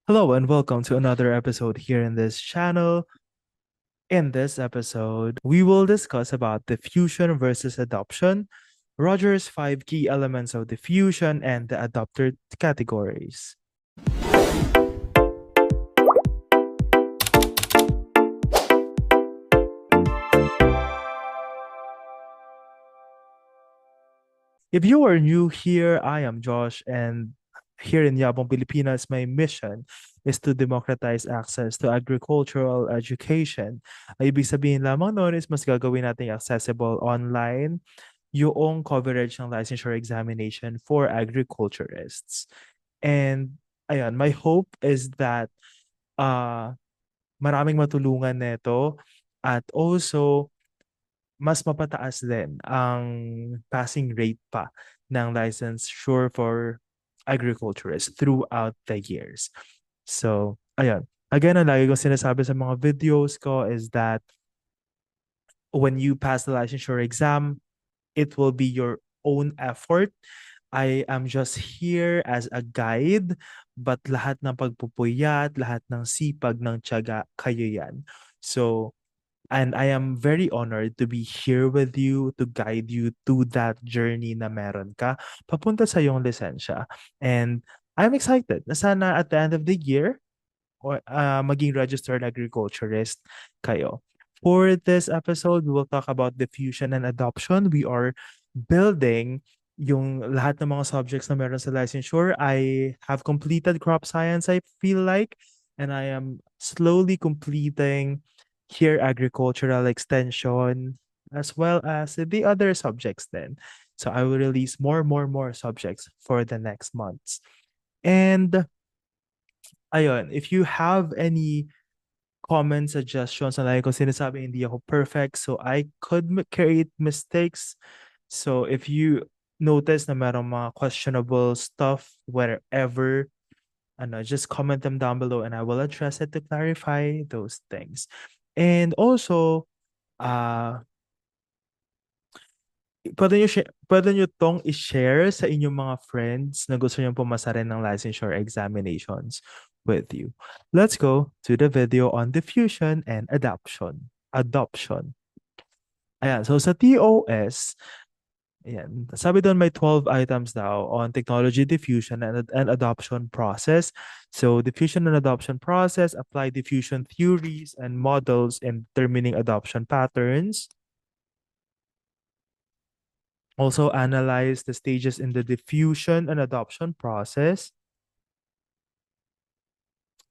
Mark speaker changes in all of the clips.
Speaker 1: Hello and welcome to another episode here in this channel. In this episode, we will discuss about diffusion versus adoption, Rogers' five key elements of diffusion, and the adopter categories. If you are new here, I am Josh, and here in Yabong Pilipinas, my mission is to democratize access to agricultural education. Ay, ibig sabihin lamang noon is mas gagawin natin accessible online yung coverage ng licensure examination for agriculturists. And ayan, my hope is that uh, maraming matulungan nito at also mas mapataas din ang passing rate pa ng licensure for agriculturists throughout the years. So, ayun. Again, ang lagi kong sinasabi sa mga videos ko is that when you pass the licensure exam, it will be your own effort. I am just here as a guide, but lahat ng pagpupuyat, lahat ng sipag, ng tiyaga, kayo yan. So, and I am very honored to be here with you to guide you to that journey na meron ka papunta sa iyong lisensya. And I'm excited na sana at the end of the year, or maging registered agriculturist kayo. For this episode, we will talk about diffusion and adoption. We are building yung lahat ng mga subjects na meron sa licensure. I have completed crop science, I feel like, and I am slowly completing here agricultural extension as well as the other subjects then. So I will release more subjects for the next months. And ayun, if you have any comments, suggestions, na like ko sinasabi, hindi ako perfect, so I could create mistakes. So if you notice na merong mga questionable stuff wherever, just comment them down below and I will address it to clarify those things. And also, uh, pwede nyo tong i-share sa inyong mga friends na gusto nyo pumasa rin ng licensure examinations with you. Let's go to the video on diffusion and adoption. Adoption. Ayan, so sa TOS, ayan, sabi doon may 12 items daw on technology diffusion and adoption process. So diffusion and adoption process, apply diffusion theories and models in determining adoption patterns. Also analyze the stages in the diffusion and adoption process.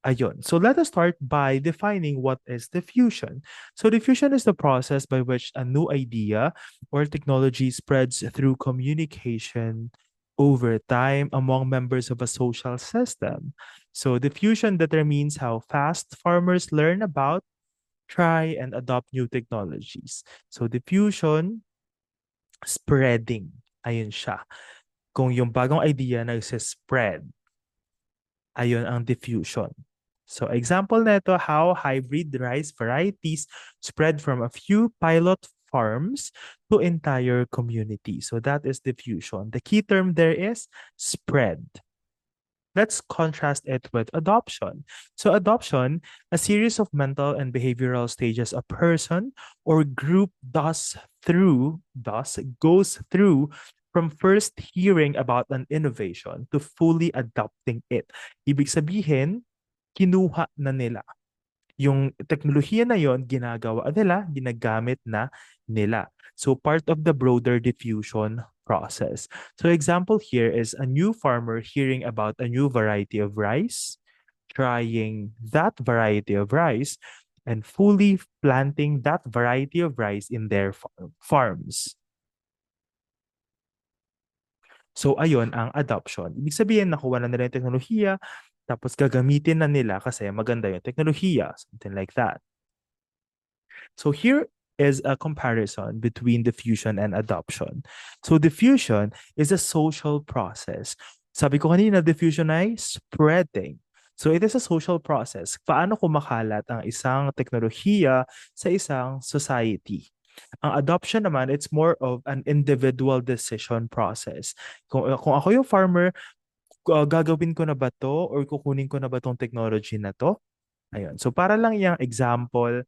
Speaker 1: Ayun. So let us start by defining what is diffusion. So diffusion is the process by which a new idea or technology spreads through communication over time among members of a social system. So diffusion determines how fast farmers learn about, try, and adopt new technologies. So diffusion, spreading. Ayun siya. Kung yung bagong idea nagsispread, ayun ang diffusion. So example nito, how hybrid rice varieties spread from a few pilot farms to entire community. So that is diffusion. The key term there is spread. Let's contrast it with adoption. So adoption, a series of mental and behavioral stages a person or group goes through from first hearing about an innovation to fully adopting it. Ibig sabihin, kinuha na nila. Yung teknolohiya na yon, ginagawa nila, ginagamit na nila. So part of the broader diffusion process. So example here is a new farmer hearing about a new variety of rice, trying that variety of rice, and fully planting that variety of rice in their farms. So ayun ang adoption. Ibig sabihin, nakuha na nila yung teknolohiya, tapos gagamitin na nila kasi maganda yung teknolohiya, something like that. So here is a comparison between diffusion and adoption. So diffusion is a social process. Sabi ko kanina, diffusion ay spreading. So it is a social process. Paano kumakalat ang isang teknolohiya sa isang society? Ang adoption naman, it's more of an individual decision process. Kung ako yung farmer, gagawin ko na ba to or kukunin ko na ba tong technology na to? Ayun. So para lang yung example,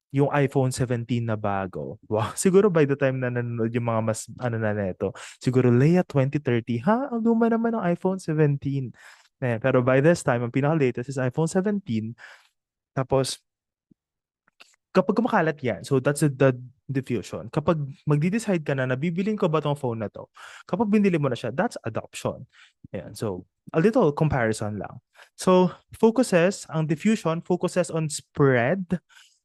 Speaker 1: yung iPhone 17 na bago. Wow, siguro by the time na nanonood yung mga mas ano na neto, siguro Leia 2030, ha? Ang luma naman ng iPhone 17. Pero by this time, ang pinaka-latest is iPhone 17. Tapos, kapag kumakalat yan, so that's the diffusion. Kapag magdi-decide ka na, nabibilin ko ba tong phone na to? Kapag binili mo na siya, that's adoption. Ayan, so a little comparison lang. So, ang diffusion focuses on spread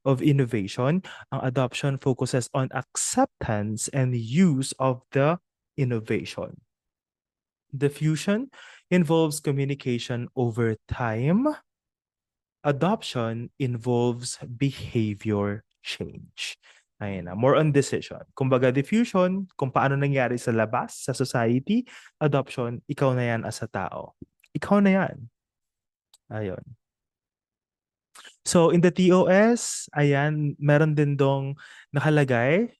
Speaker 1: of innovation. Ang adoption focuses on acceptance and use of the innovation. Diffusion involves communication over time. Adoption involves behavior change. Ayun na, more on decision. Kumbaga, diffusion, kung paano nangyari sa labas, sa society. Adoption, ikaw na yan as a tao. Ikaw na yan. Ayun. So, in the TOS, ayan, meron din dong nakalagay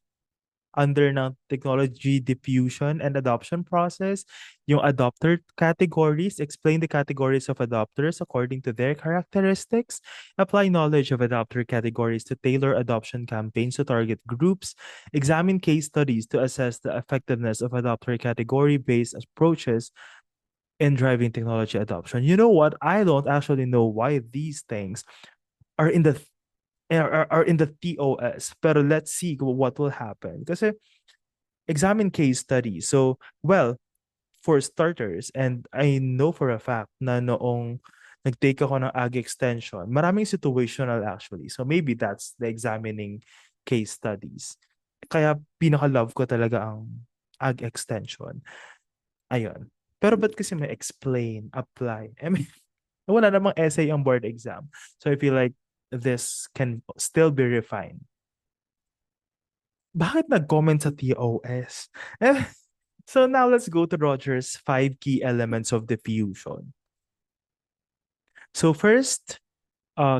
Speaker 1: under ng technology diffusion and adoption process, yung adopter categories, explain the categories of adopters according to their characteristics, apply knowledge of adopter categories to tailor adoption campaigns to target groups, examine case studies to assess the effectiveness of adopter category-based approaches in driving technology adoption. You know what? I don't actually know why these things are in the are in the TOS, pero let's see what will happen. Kasi examine case study. So, well, for starters, and I know for a fact na noong nag-take ako ng ag extension, maraming situational actually. So maybe that's the examining case studies. Kaya pinaka-love ko talaga ang ag extension. Ayun. Pero ba't kasi may explain, apply? I mean, wala namang essay ang board exam. So I feel like this can still be refined. Bakit nag-comment sa TOS? So now let's go to Roger's 5 key elements of diffusion. So first,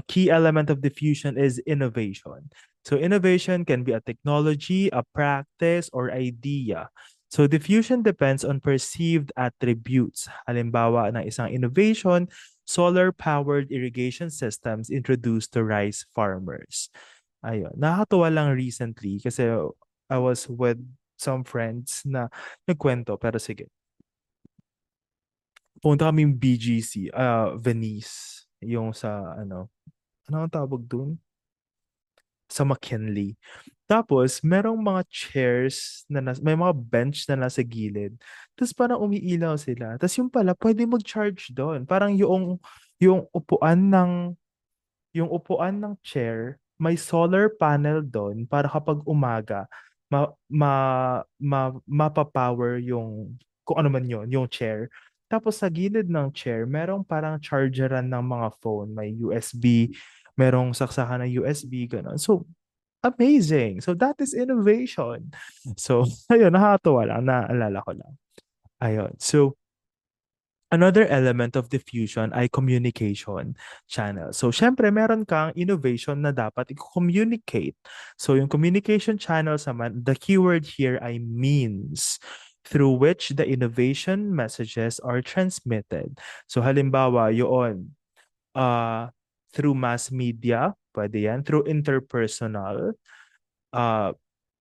Speaker 1: key element of diffusion is innovation. So innovation can be a technology, a practice, or idea. So diffusion depends on perceived attributes. Halimbawa ng isang innovation, solar-powered irrigation systems introduced to rice farmers. Ayun. Nakakatuwa lang recently kasi I was with some friends na nagkwento, pero sige. Punta kaming BGC, Venice, yung sa ano ang tawag dun? Sa McKinley. Tapos, merong mga chairs may mga bench na nasa gilid. Tapos parang umiilaw sila. Tapos yung pala, pwede mag-charge doon. Parang yung upuan ng chair, may solar panel doon para kapag umaga, ma, ma, mapapower yung, kung ano man yun, yung chair. Tapos sa gilid ng chair, merong parang chargeran ng mga phone. May USB, merong saksakan ng USB, gano'n. So, amazing. So, that is innovation. So, ayun, nakakatuwa lang, naalala ko lang. Ayun. So, another element of diffusion ay communication channel. So, syempre, meron kang innovation na dapat i-communicate. So, yung communication channels naman, the keyword here ay means through which the innovation messages are transmitted. So, halimbawa, yun, through mass media, pwede yan, through interpersonal, uh,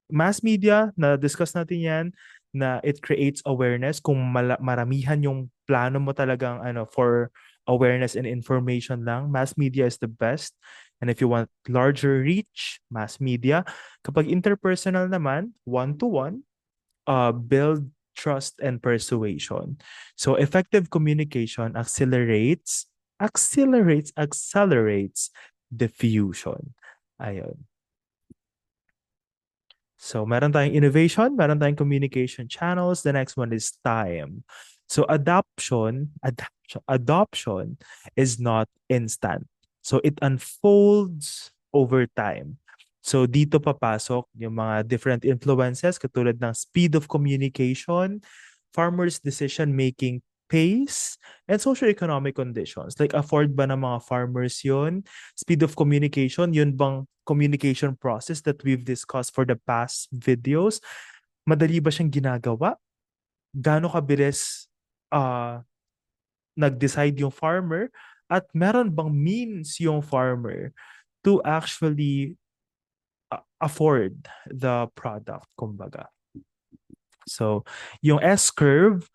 Speaker 1: mass media, na-discuss natin yan, na it creates awareness kung maramihan yung plano mo talagang for awareness and information lang. Mass media is the best. And if you want larger reach, mass media. Kapag interpersonal naman, one-to-one, build trust and persuasion. So effective communication accelerates diffusion. Ayun. So, meron tayong innovation, meron tayong communication channels. The next one is time. So, adoption is not instant. So, it unfolds over time. So, dito papasok yung mga different influences katulad ng speed of communication, farmers' decision-making pace, and socioeconomic conditions. Like, afford ba ng mga farmers yun? Speed of communication, yun bang communication process that we've discussed for the past videos? Madali ba siyang ginagawa? Gaano kabilis nag-decide yung farmer at meron bang means yung farmer to actually afford the product, kumbaga. So, yung S-curve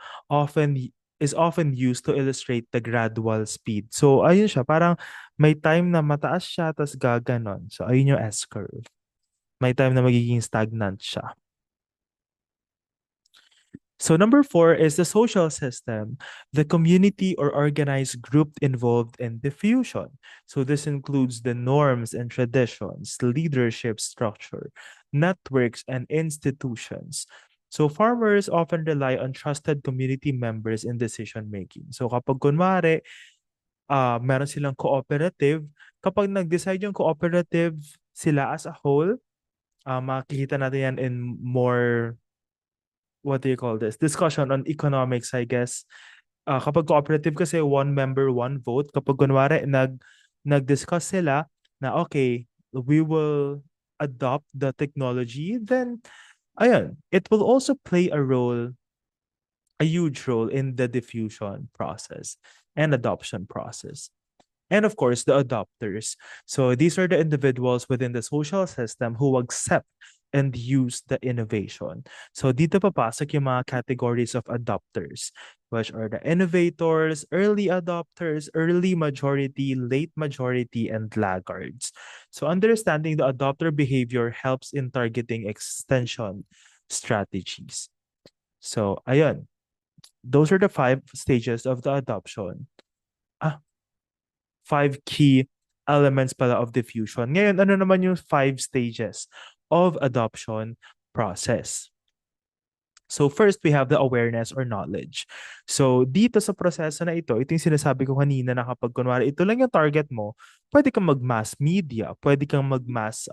Speaker 1: is often used to illustrate the gradual speed. So, ayun siya, parang may time na mataas siya, tas gaganon. So, ayun yung S-curve. May time na magiging stagnant siya. So number 4 is the social system, the community or organized group involved in diffusion. So this includes the norms and traditions, leadership structure, networks, and institutions. So farmers often rely on trusted community members in decision making. So kapag kunwari, meron silang cooperative, kapag nag-decide yung cooperative sila as a whole, makikita natin yan in more, what do you call this? Discussion on economics, I guess. Kapag cooperative kasi one member, one vote. Kapag kunwari nag-discuss sila na okay, we will adopt the technology, then ayun, it will also play a huge role in the diffusion process and adoption process. And of course, the adopters. So these are the individuals within the social system who accept and use the innovation. So dito papasok yung mga categories of adopters, which are the innovators, early adopters, early majority, late majority, and laggards. So understanding the adopter behavior helps in targeting extension strategies. So ayun, those are the 5 stages of the adoption. Ah, 5 key elements pala of diffusion. Ngayon, ano naman yung 5 stages of adoption process? So first, we have the awareness or knowledge. So dito sa proseso na ito yung sinasabi ko kanina na kapag kunwari ito lang yung target mo, pwede kang mag-mass media, pwede kang mag-mass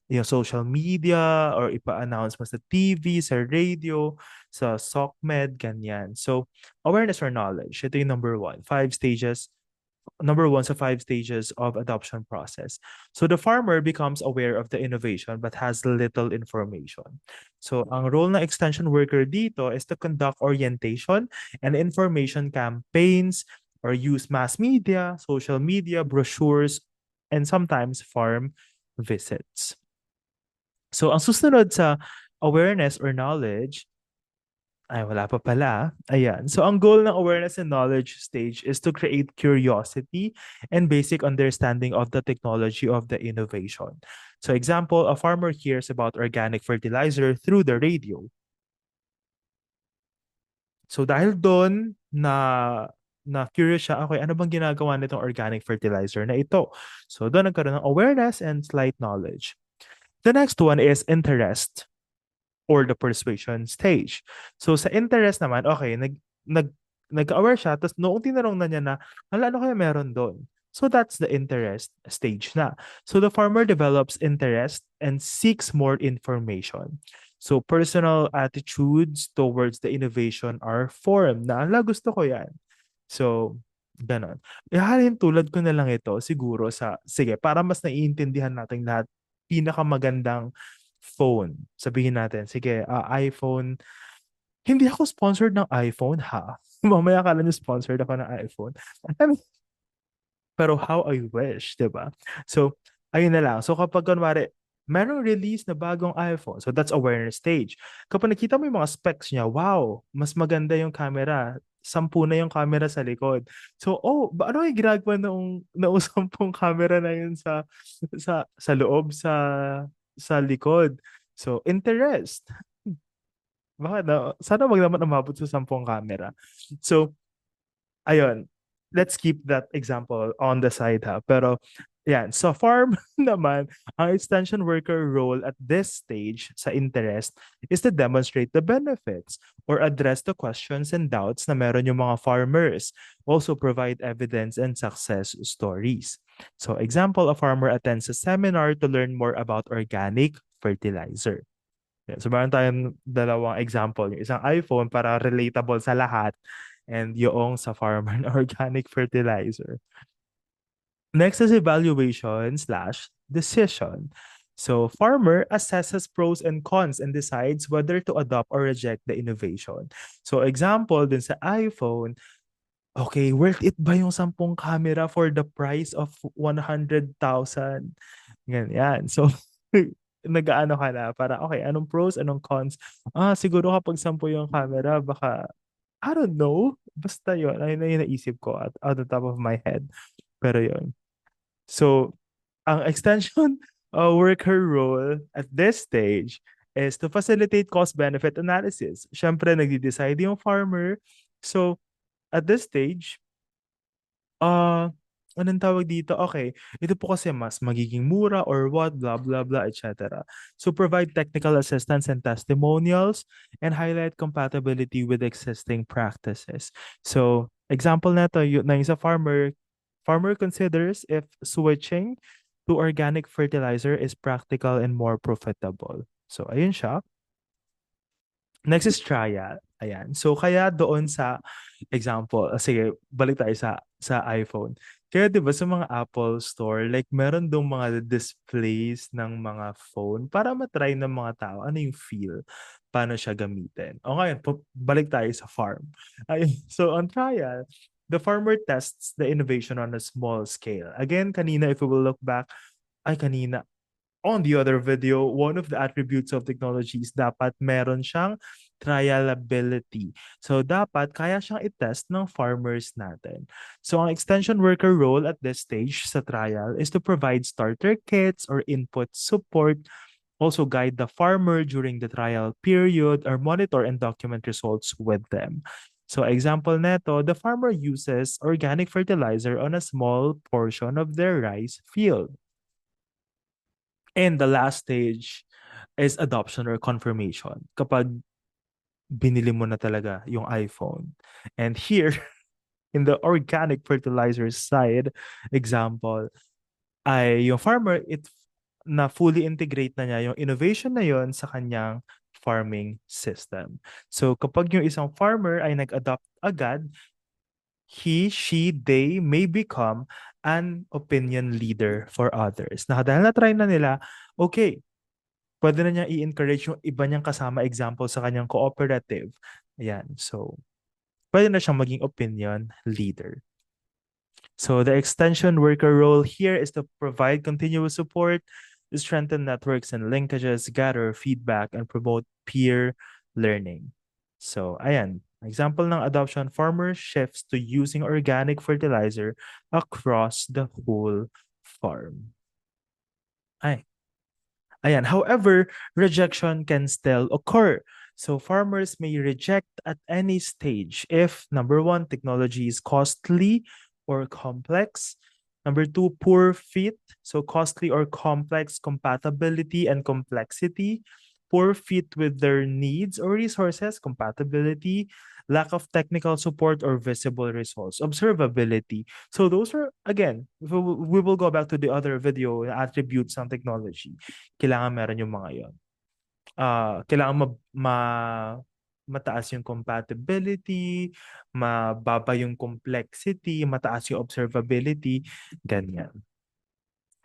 Speaker 1: yung social media or ipa-announce mo sa TV, sa radio, sa SOCMED, ganyan. So awareness or knowledge, ito yung number 1. 5 stages number 1 sa 5 stages of adoption process. So the farmer becomes aware of the innovation but has little information. So ang role ng extension worker dito is to conduct orientation and information campaigns or use mass media, social media, brochures, and sometimes farm visits. So ang susunod sa awareness or knowledge, ay, wala pa pala. Ayan. So, ang goal ng awareness and knowledge stage is to create curiosity and basic understanding of the technology of the innovation. So, example, a farmer hears about organic fertilizer through the radio. So, dahil doon na curious siya, okay, ano bang ginagawa nitong organic fertilizer na ito? So, doon nagkaroon ng awareness and slight knowledge. The next one is interest or the persuasion stage. So sa interest naman, okay, nag-aware siya, tapos noong tinanong na niya na, hala, ano kaya meron doon? So that's the interest stage na. So the farmer develops interest and seeks more information. So personal attitudes towards the innovation are formed na, ala, gusto ko yan. So, ganon. Ihalin tulad ko na lang ito siguro sa, sige, para mas naiintindihan natin lahat, pinakamagandang phone. Sabihin natin, sige, iPhone. Hindi ako sponsored ng iPhone, ha? Mamaya akala niyo sponsored ako ng iPhone. I mean, pero how I wish, di ba? So, ayun na lang. So, kapag kunwari, merong release na bagong iPhone. So, that's awareness stage. Kapag nakita mo yung mga specs niya, wow, mas maganda yung camera. 10 na yung camera sa likod. So, oh, ano yung ginagawa noong 10 camera na yun sa loob, sa likod? So, interest. Bakit na? Sana wag naman umabot sa 10 camera. So, ayun. Let's keep that example on the side, ha. Pero, yan. Sa farm naman, ang extension worker role at this stage sa interest is to demonstrate the benefits or address the questions and doubts na meron yung mga farmers. Also provide evidence and success stories. So, example, a farmer attends a seminar to learn more about organic fertilizer. Yeah, so meron tayong dalawang example. Yung isang iPhone para relatable sa lahat and yung sa farmer na organic fertilizer. Next is evaluation slash decision. So farmer assesses pros and cons and decides whether to adopt or reject the innovation. So example, dun sa iPhone, Okay, worth it ba yung 10 camera for the price of 100,000? Ganyan. So, nag-aano ka na para, okay, anong pros, anong cons? Siguro kapag 10 yung camera, baka, I don't know. Basta yun. Ayun na yung naisip ko at out the top of my head. Pero yun. So, ang extension worker role at this stage is to facilitate cost-benefit analysis. Siyempre, nagde-decide yung farmer. So, at this stage, ah, anong tawag dito? Okay, ito po kasi mas magiging mura or what, blah, blah, blah, etc. So provide technical assistance and testimonials and highlight compatibility with existing practices. So example na to, na yung sa farmer considers if switching to organic fertilizer is practical and more profitable. So ayun siya. Next is trial. Ayan. So kaya doon sa example, sige, balik tayo sa iPhone. Kaya 'di ba sa mga Apple Store, like meron dong mga displays ng mga phone para matry ng mga tao ano yung feel, paano siya gamitin. O ngayon, balik tayo sa farm. Ayun. So on trial, the farmer tests the innovation on a small scale. Again, kanina if we will look back, kanina on the other video, one of the attributes of technology is dapat meron siyang trialability. So dapat kaya siyang i-test ng farmers natin. So ang extension worker role at this stage sa trial is to provide starter kits or input support, also guide the farmer during the trial period, or monitor and document results with them. So example neto, the farmer uses organic fertilizer on a small portion of their rice field. And the last stage is adoption or confirmation. Kapag binili mo na talaga yung iPhone. And here, in the organic fertilizer side, example, ay yung farmer, na fully integrate na niya yung innovation na yon sa kanyang farming system. So kapag yung isang farmer ay nag-adopt agad, he, she, they may become an opinion leader for others. Na dahil na-try na nila, okay, pwede na niya i-encourage yung iba niyang kasama, example, sa kanyang cooperative. Ayan. So, pwede na siyang maging opinion leader. So, the extension worker role here is to provide continuous support, to strengthen networks and linkages, gather feedback, and promote peer learning. So, ayan. Example ng adoption, farmer shifts to using organic fertilizer across the whole farm. Ay, ayan. However, rejection can still occur. So farmers may reject at any stage if number one, technology is costly or complex. Number two, poor fit. So costly or complex compatibility and complexity. Poor fit with their needs or resources, compatibility, lack of technical support or visible results, observability. So those are, again, we will go back to the other video, attributes ng technology. Kailangan meron yung mga yon. Kailangan mataas yung compatibility, mababa yung complexity, mataas yung observability, ganyan.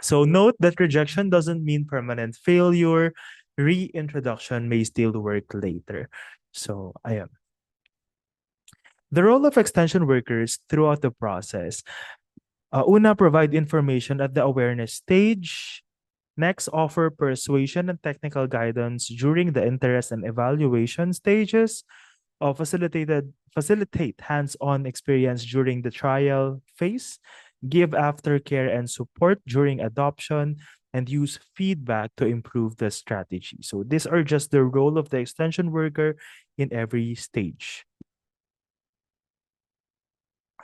Speaker 1: So note that rejection doesn't mean permanent failure. Reintroduction may still work later. So, ayan. The role of extension workers throughout the process. Una, provide information at the awareness stage. Next, offer persuasion and technical guidance during the interest and evaluation stages. Facilitate hands-on experience during the trial phase. Give aftercare and support during adoption, and use feedback to improve the strategy. So these are just the role of the extension worker in every stage.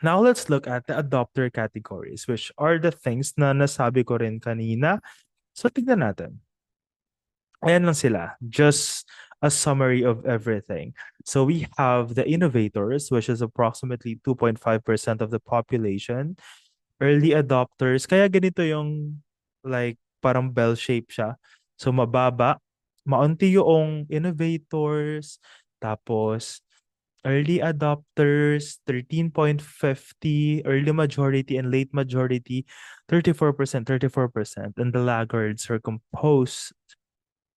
Speaker 1: Now let's look at the adopter categories, which are the things na nasabi ko rin kanina. So tignan natin. Ayan lang sila. Just a summary of everything. So we have the innovators, which is approximately 2.5% of the population. Early adopters. Kaya ganito yung like parang bell shape siya. So mababa. Maunti yung innovators. Tapos early adopters, 13.50, early majority and late majority, 34%, 34%. And the laggards are composed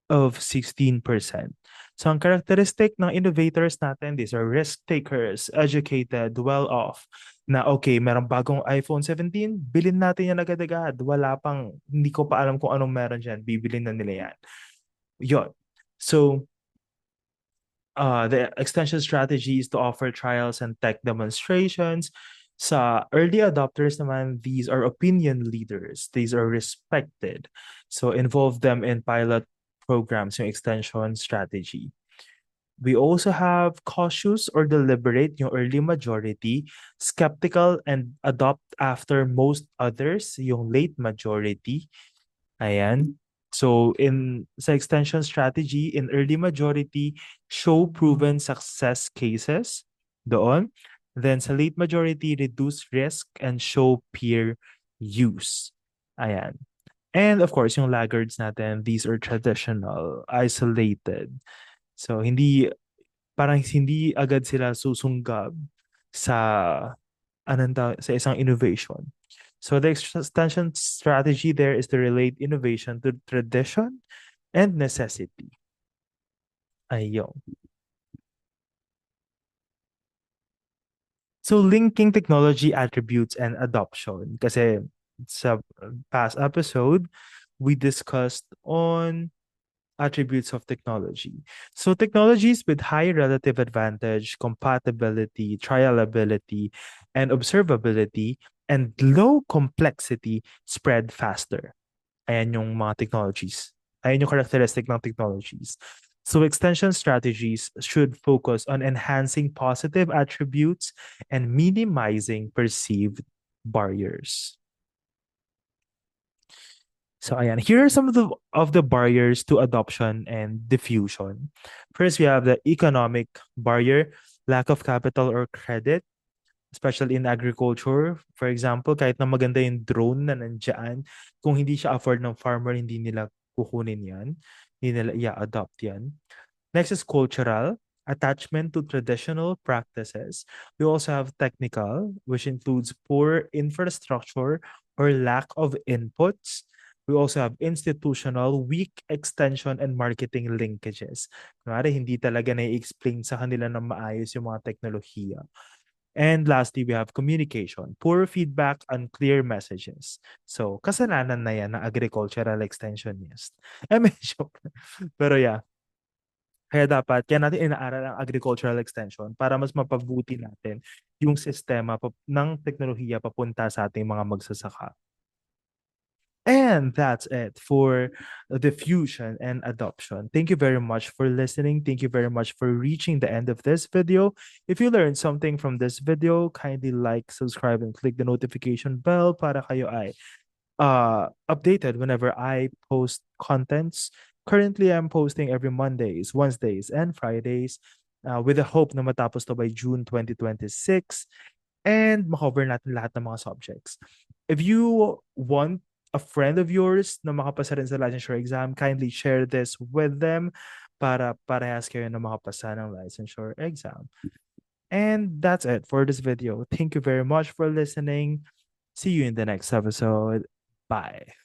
Speaker 1: of 16%. So ang characteristic ng innovators natin, these are risk takers, educated, well-off, na okay, merong bagong iPhone 17, bilhin natin yan agad-agad. Wala pang, hindi ko pa alam kung anong meron dyan, bibilin na nila yan. Yun. So, the extension strategy is to offer trials and tech demonstrations. Sa early adopters naman, these are opinion leaders. These are respected. So involve them in pilot programs, yung extension strategy. We also have cautious or deliberate, yung early majority, skeptical and adopt after most others, yung late majority. Ayan. So sa extension strategy, in early majority, show proven success cases doon. Then sa late majority, reduce risk and show peer use. Ayan. And of course, yung laggards natin, these are traditional, isolated. So parang hindi agad sila susunggab sa sa isang innovation. So the extension strategy there is to relate innovation to tradition and necessity. Ayun. So linking technology attributes and adoption. Kasi sa past episode, we discussed on attributes of technology. So technologies with high relative advantage, compatibility, trialability, and observability, and low complexity spread faster. Ayan yung mga technologies. Ayan yung characteristic ng technologies. So extension strategies should focus on enhancing positive attributes and minimizing perceived barriers. So ayan, here are some of the barriers to adoption and diffusion. First, we have the economic barrier, lack of capital or credit, especially in agriculture. For example, kahit na maganda yung drone na nandiyan, kung hindi siya afford ng farmer, hindi nila kukunin yan. Hindi nila i-adopt yan. Next is cultural, attachment to traditional practices. We also have technical, which includes poor infrastructure or lack of inputs. We also have institutional, weak extension and marketing linkages. Kunwari, hindi talaga na-explain sa kanila ng maayos yung mga teknolohiya. And lastly, we have communication, poor feedback, unclear messages. So, kasalanan na yan ng agricultural extensionist. Medyo. Pero yeah, kaya natin inaaral ang agricultural extension para mas mapabuti natin yung sistema ng teknolohiya papunta sa ating mga magsasaka. And that's it for diffusion and adoption. Thank you very much for listening. Thank you very much for reaching the end of this video. If you learned something from this video, kindly like, subscribe, and click the notification bell para kayo ay updated whenever I post contents. Currently, I'm posting every Mondays, Wednesdays, and Fridays with the hope na matapos to by June 2026 and makover natin lahat ng mga subjects. If you want a friend of yours na makapasa rin sa licensure exam, kindly share this with them para parehas kayo na makapasa ng licensure exam. And that's it for this video. Thank you very much for listening. See you in the next episode. Bye.